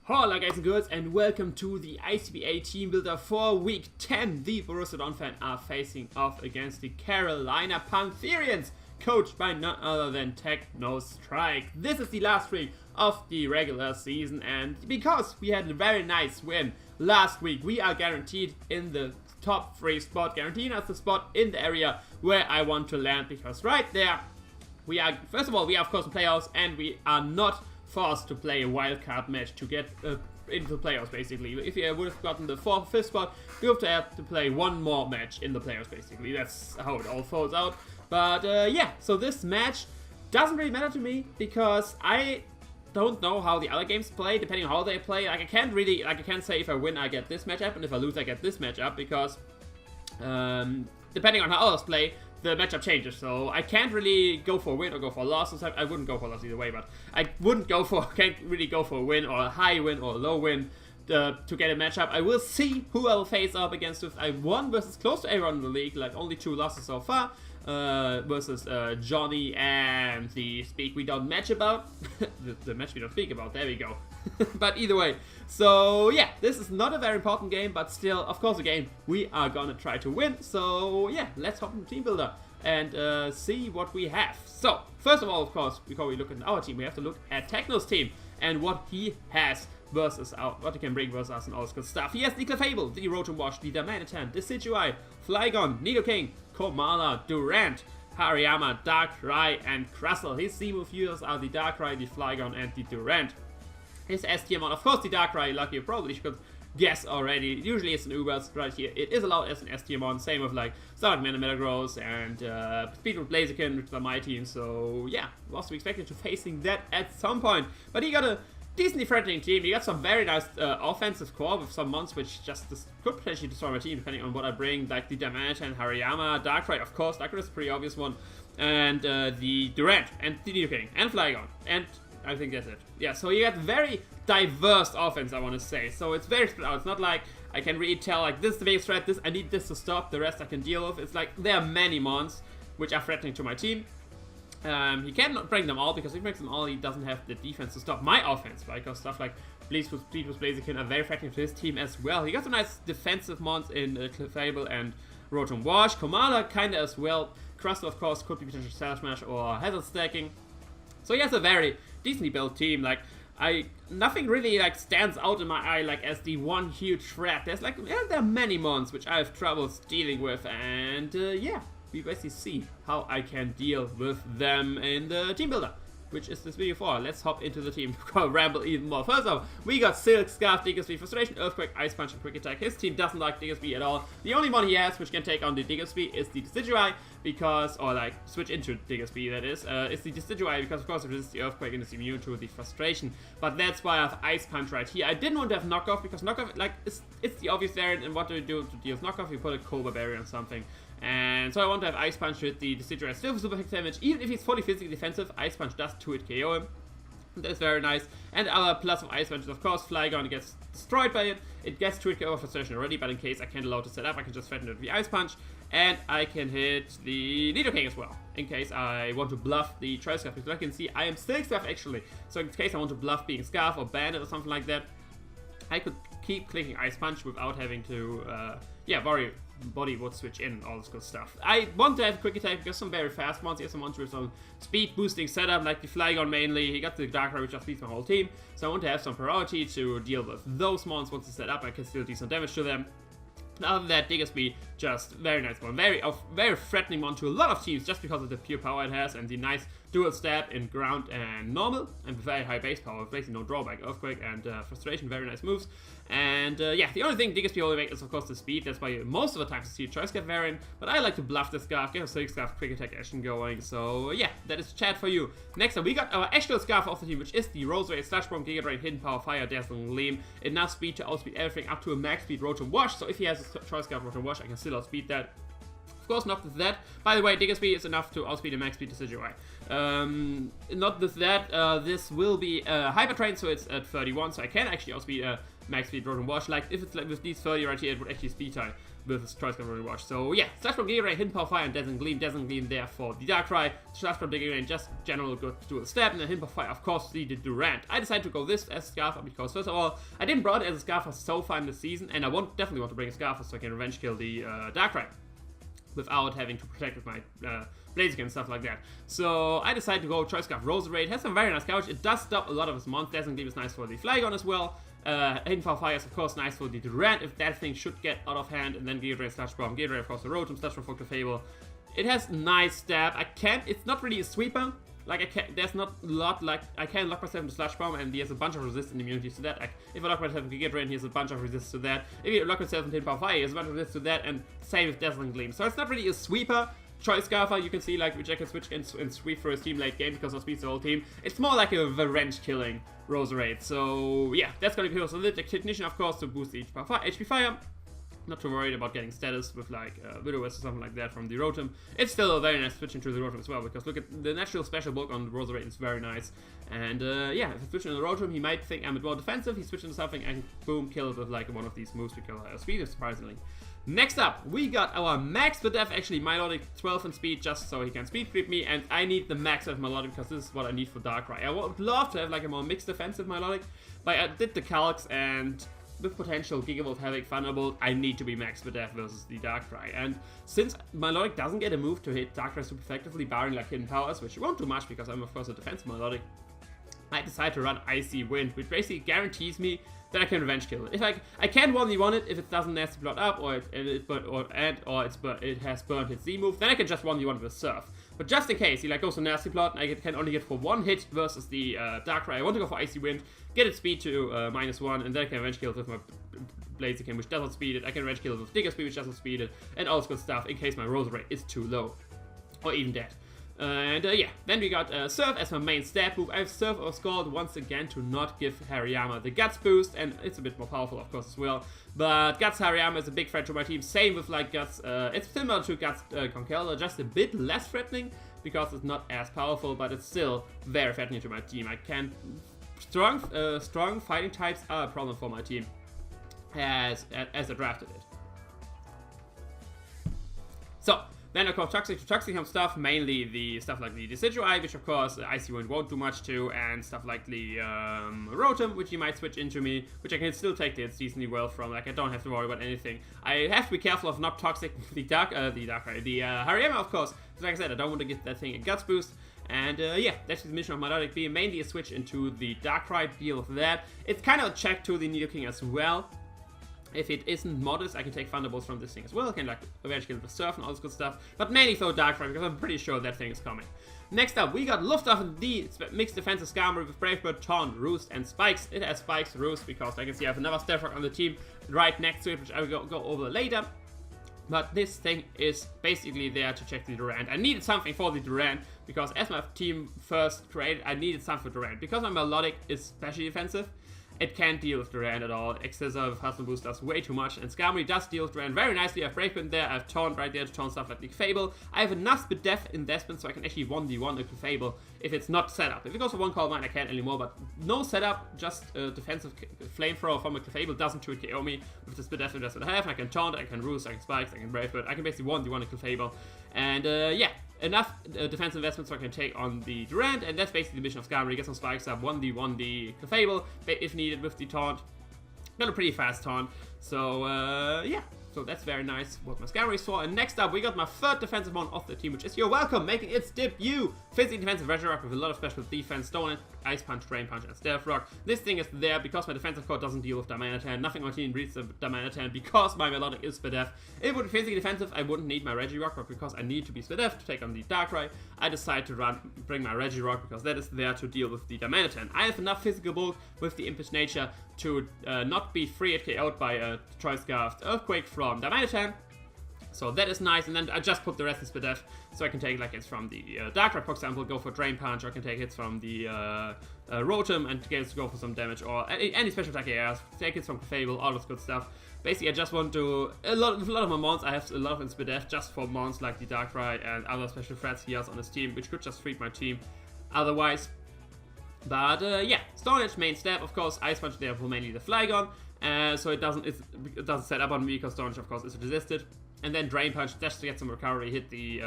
Hola guys and girls, and welcome to the ICBA Team Builder for Week 10. The Borussia Donphan are facing off against the Carolina Pantherians, coached by none other than Technostrike. This is the last week of the regular season, and because we had a very nice win last week, we are guaranteed in the top 3 spot, guaranteeing us the spot in the area where I want to land, because right there, we are, first of all, we are of course in playoffs, and we are not forced to play a wildcard match to get into the playoffs, basically. If you would have gotten the 4th, 5th spot, you would have to play one more match in the playoffs, basically. That's how it all folds out. But yeah, so this match doesn't really matter to me, because I don't know how the other games play, depending on how they play. Like, I can't say if I win, I get this matchup, and if I lose, I get this matchup, because depending on how others play, the matchup changes, so I can't really go for a win or go for a loss. I wouldn't go for a loss either way, but I can't really go for a win or a high win or a low win to get a matchup. I will see who I will face up against. If I won versus close to everyone in the league, like only 2 losses so far, versus Johnny and the Speak We Don't Match About. the match we don't speak about, there we go. But either way, so yeah, this is not a very important game, but still, of course, a game we are gonna try to win. So yeah, let's hop into Team Builder and see what we have. So, first of all, of course, before we look at our team, we have to look at Techno's team and what he has versus what he can bring versus us and all this good stuff. He has the Fable, the Rotom Wash, the Damanitan, the Scizor, Flygon, Nidoking, Komala, Durant, Hariyama, Darkrai, and Crustle. His C move users are the Darkrai, the Flygon, and the Durant. His STMon, of course, the Darkrai, like you probably could guess already. Usually it's an Ubers right here. It is allowed as an STMon, same with like Stark Metagross and Speedroot Blaziken, which are my team. So yeah, was to be expected to facing that at some point. But he got a decently threatening team. He got some very nice offensive core with some mons which just could potentially destroy my team depending on what I bring, like the Damanitan, Hariyama, Darkrai, of course. Darkrai is a pretty obvious one. And the Durant, and the Nidoking, and Flygon, and I think that's it. Yeah, so you got very diverse offense, I want to say. So it's very spread out. It's not like I can really tell, like, this is the biggest threat, I need this to stop, the rest I can deal with. It's like there are many mons which are threatening to my team. He cannot bring them all, because if he brings them all, he doesn't have the defense to stop my offense, right? Because stuff like Speedroot Blaziken are very threatening to his team as well. He got some nice defensive mons in Fable and Rotom Wash. Komala kinda as well. Crustle, of course, could be potential Style Smash or Hazard Stacking. So he has a very decently built team. Like, nothing really like stands out in my eye like as the one huge threat. There's like, yeah, there are many mons which I have troubles dealing with, and yeah, we basically see how I can deal with them in the Team Builder, which is this video for. Let's hop into the team. Ramble even more. First off, we got Silk, Scarf, Diggersby, Frustration, Earthquake, Ice Punch, and Quick Attack. His team doesn't like Diggersby at all. The only one he has which can take on the Diggersby is the Scizor, because, or like switch into Diggersby, that is the Scizor, because of course it resists the Earthquake and is immune to the Frustration. But that's why I have Ice Punch right here. I didn't want to have Knockoff, because Knockoff, like, it's the obvious variant, and what do we do to deal with Knockoff? We put a Cobra Barrier on something. And so I want to have Ice Punch with the Scizor. Still with super damage, even if he's fully physically defensive, Ice Punch does 2-hit KO him. That is very nice. And our plus of Ice Punch is, of course, Flygon gets destroyed by it. It gets 2-hit KO Frustration already, but in case I can't allow it to set up, I can just threaten it with the Ice Punch. And I can hit the Nidoking as well, in case I want to bluff the Tri-Scarf. Because like you can see, I am still Scarf actually. So in case I want to bluff being Scarf or Bandit or something like that, I could keep clicking Ice Punch without having to, yeah, worry. Body would switch in, all this good stuff. I want to have Quick Attack because some very fast ones. He has some ones with some speed boosting setup, like the Flygon mainly. He got the Darkrai, which just beats my whole team. So I want to have some priority to deal with those mons. Once it's set up, I can still do some damage to them. And other than that, Diggersby, just very nice one. Very threatening one to a lot of teams, just because of the pure power it has and the nice dual stab in ground and normal, and very high base power, basically no drawback. Earthquake and Frustration, very nice moves. And yeah, the only thing Diggersby only makes is of course the speed. That's why most of the time you see a Choice Scarf variant, but I like to bluff the Scarf, get a Silk Scarf, Quick Attack action going. So yeah, that is chat for you. Next up, we got our actual Scarf of the team, which is the Roserade, Slash Bomb, Giga Drain, Hidden Power, Fire, Dazzling Gleam. Enough speed to outspeed everything up to a max speed Rotom Wash. So if he has a Choice Scarf Rotom Wash, I can still outspeed that. Of course, not with that. By the way, Diggersby is enough to outspeed a max speed to Scizor. Not with that. This will be Hyper Train, so it's at 31, so I can actually outspeed a max speed Rotom Wash. Like, if it's like with these 30 right here, it would actually speed tie with his Choice Scarf Rewatch. So yeah, Slash from Giga Drain, Hidden Power Fire, and Dazzling Gleam there for the Darkrai. Slash from Giga Drain, just general good to a step, and then Hidden Power Fire, of course, the Durant. I decided to go this as Scarfer because, first of all, I didn't brought it as a Scarfer so far in the season, and I definitely want to bring a Scarfer so I can revenge kill the Darkrai without having to protect with my Blaziken and stuff like that. So I decided to go Choice Scarf Roserade. Has some very nice coverage. It does stop a lot of his mons. Dazzling Gleam is nice for the Flygon as well. Hidden Power Fire is of course nice for the Durant if that thing should get out of hand, and then Giga Drain, Slash Bomb, Giga Drain of course the Rotom, Slash Bomb for Clefable. It has nice stab. It's not really a sweeper. Like there's not a lot, like I can lock myself into Slash Bomb and he has a bunch of resistance immunities to that. If I lock myself into Giga Drain, he has a bunch of resistance to that. If you lock myself into Hidden Power Fire, he has a bunch of resistance to that, and same with Dazzling Gleam. So it's not really a sweeper. Choice Scarfer, you can see like which I can switch and sweep for his team late game because of speeds the whole team. It's more like a revenge killing Roserade. So yeah, that's gonna be also the Technician of course to boost the HP Fire. Not too worried about getting status with like Widow-Wisp or something like that from the Rotom. It's still a very nice switch into the Rotom as well, because look at the natural special bulk on the Roserade is very nice. And yeah, if I switch into the Rotom, he might think I'm more defensive. He switches into something and boom, kill it with like one of these moves because I have speed, surprisingly. Next up, we got our max Spadef, actually Milotic 12 in speed, just so he can speed creep me, and I need the max of Milotic because this is what I need for Darkrai. I would love to have like a more mixed defensive Milotic, but I did the calcs, and with potential Gigavolt, Havoc, Thunderbolt, I need to be max Spadef versus the Darkrai. And since Milotic doesn't get a move to hit Darkrai super effectively, barring like hidden powers, which won't do much because I'm of course a defensive Milotic, I decide to run Icy Wind, which basically guarantees me that I can revenge kill it. If I can 1v1 it if it doesn't nasty plot up or it has burned its Z move, then I can just 1v1 with Surf. But just in case he like goes to nasty plot and I can only get for one hit versus the Darkrai, I want to go for Icy Wind, get its speed to -1, and then I can revenge kill it with my Blaziken, which doesn't speed it. I can revenge kill it with Digger Speed, which doesn't speed it, and all this good stuff in case my Roserade is too low or even dead. And yeah, then we got Surf as my main stab move. I have Surf or Scald once again to not give Hariyama the Guts boost, and it's a bit more powerful of course as well. But Guts Hariyama is a big threat to my team, same with like Guts, it's similar to Guts Conkeldurr, just a bit less threatening because it's not as powerful, but it's still very threatening to my team. I can, strong fighting types are a problem for my team as I drafted it. So, then of course Toxic stuff, mainly the stuff like the Decidueye, which of course Icy Wind won't do much to, and stuff like the Rotom, which you might switch into me, which I can still take the hits decently well from, like I don't have to worry about anything. I have to be careful of not Toxic the Hariyama of course, because like I said, I don't want to get that thing a Guts boost. And yeah, that's the mission of Milotic being mainly a switch into the Darkrai, deal with that. It's kind of a check to the Nidoking as well. If it isn't modest, I can take Thunderbolts from this thing as well. I can like revenge kill the Surf and all this good stuff. But mainly throw Darkrai because I'm pretty sure that thing is coming. Next up, we got Luftwaffe, the mixed defensive Skarmory with Brave Bird, Taunt, Roost, and Spikes. It has Spikes, Roost, because I can see I have another Stealth Rock on the team right next to it, which I will go over later. But this thing is basically there to check the Durant. I needed something for the Durant, because as my team first created, I needed something for Durant. Because my Milotic is specially defensive, it can't deal with Durant at all. Scizor with Hustle Boost does way too much, and Skarmory does deal with Durant very nicely. I have Brave Wind there, I have Taunt right there to taunt stuff like the Clefable. I have enough Spadef investment so I can actually 1v1 the Clefable if it's not set up. If it goes for one Call Mine, I can't anymore, but no setup, just defensive Flamethrower from a Clefable doesn't 2-hit KO me with the Spadef investment I have. I can Taunt, I can Roost, I can Spikes, I can Brave Bird, I can basically 1v1 a Clefable. And yeah, enough defensive investment so I can take on the Durant, and that's basically the mission of Skarmory. Get some Spikes up, 1v1 the Clefable, if needed with the Taunt. Got a pretty fast Taunt, so yeah. So that's very nice what my Skarmory saw. And next up, we got my third defensive mon of the team, which is You're Welcome, making its debut. Physically defensive Regirock with a lot of special defense, Stone, Ice Punch, Drain Punch, and Stealth Rock. This thing is there because my defensive core doesn't deal with Darmanitan. Nothing on my team reads the Darmanitan because my Milotic is Spadef. If it would be physically defensive, I wouldn't need my Regirock, but because I need to be Spadef to take on the Darkrai, I decide to bring my Regirock because that is there to deal with the Darmanitan. I have enough physical bulk with the Impish Nature to not be free KO'd by a Choice Scarf Earthquake from Darmanitan. So that is nice, and then I just put the rest in Spadef, so I can take like hits from the Darkrai, for example, go for Drain Punch, or I can take hits from the Rotom and go for some damage, or any special attack areas, take hits from Clefable, all this good stuff. Basically, I just want to, with a lot of my mons, I have a lot of in Spadef just for mons like the Darkrai and other special threats he has on his team, which could just treat my team otherwise. But yeah, Stone Edge main stab, of course, Ice Punch there for mainly the Flygon. so it doesn't set up on me because Donch, of course, is resisted. And then Drain Punch just to get some recovery, hit the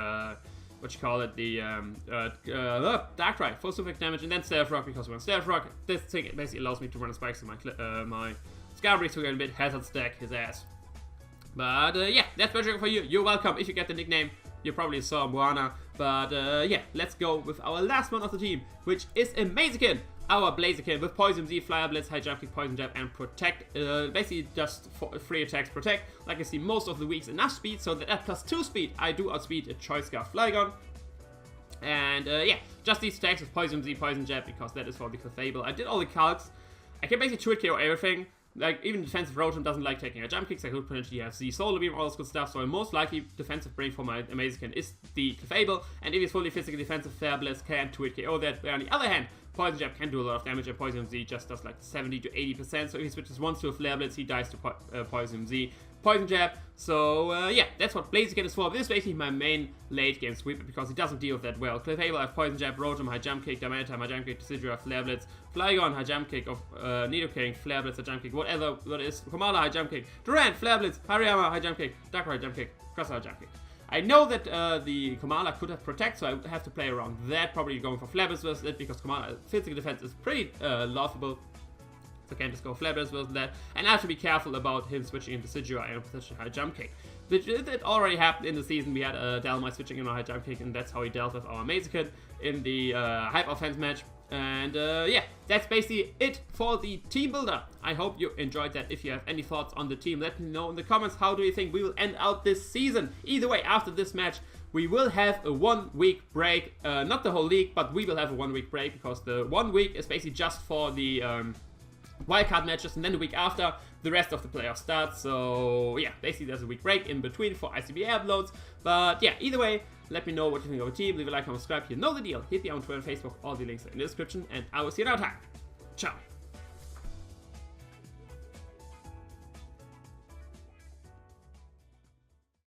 Dark Ride for super damage, and then Stealth Rock because when Stealth Rock, this thing basically allows me to run spikes in my Scarbreeze to get a bit hazard stack his ass. But yeah, that's magic for you. You're welcome. If you get the nickname, you probably saw Moana. But yeah, let's go with our last one of the team, which is a Blaziken. Our Blaziken with Poison Z, Flyer Blitz, High Jump Kick, Poison Jab, and Protect. Basically just 3 attacks Protect. Like I see most of the weeks enough speed, so that at +2 speed, I do outspeed a Choice Scarf Flygon. And yeah, just these attacks with Poison Z, Poison Jab, because that is for the Clefable. I did all the calcs. I can basically 2-hit KO everything. Like, even defensive Rotom doesn't like taking a jump kicks. I could potentially have Z Solar Beam, all this good stuff. So most likely defensive brain for my Blaziken is the Clefable. And if he's fully physically defensive, Flare Blitz can 2-hit KO that. But on the other hand, Poison Jab can do a lot of damage, and Poison Z just does like 70 to 80%. So if he switches once to a Flare Blitz, he dies to Poison Z. Poison Jab. So yeah, that's what Blaziken is for. This is basically my main late game sweeper because he doesn't deal with that well. Clefable, I have Poison Jab, Rotom, High Jump Kick, Darmanitan, High Jump Kick, Scizor, Flare Blitz, Flygon, High Jump Kick, of Nidoking, Flare Blitz, High Jump Kick, whatever that is. Komala, High Jump Kick, Durant, Flare Blitz, Hariyama, High Jump Kick, Darkrai, High Jump Kick, Cross High Jump Kick. I know that the Komala could have Protect, so I have to play around that, probably going for Flare Blitz versus it because Komala physical defense is pretty laughable. So I can just go Flare Blitz versus that, and I have to be careful about him switching into Scizor and position High Jump Kick. Which it already happened in the season. We had Dynamite switching in a High Jump Kick, and that's how he dealt with our Blaziken in the Hype Offense match. And yeah, that's basically it for the team builder. I hope you enjoyed that. If you have any thoughts on the team, let me know in the comments. How do you think we will end out this season? Either way, after this match, we will have a 1 week break. Not the whole league, but we will have a 1 week break because the 1 week is basically just for the wildcard matches, and then the week after, the rest of the playoffs starts. So yeah, basically there's a week break in between for ICBA uploads. But yeah, either way, let me know what you think of the team. Leave a like, comment, subscribe. You know the deal. Hit me on Twitter and Facebook. All the links are in the description, and I will see you another time. Ciao.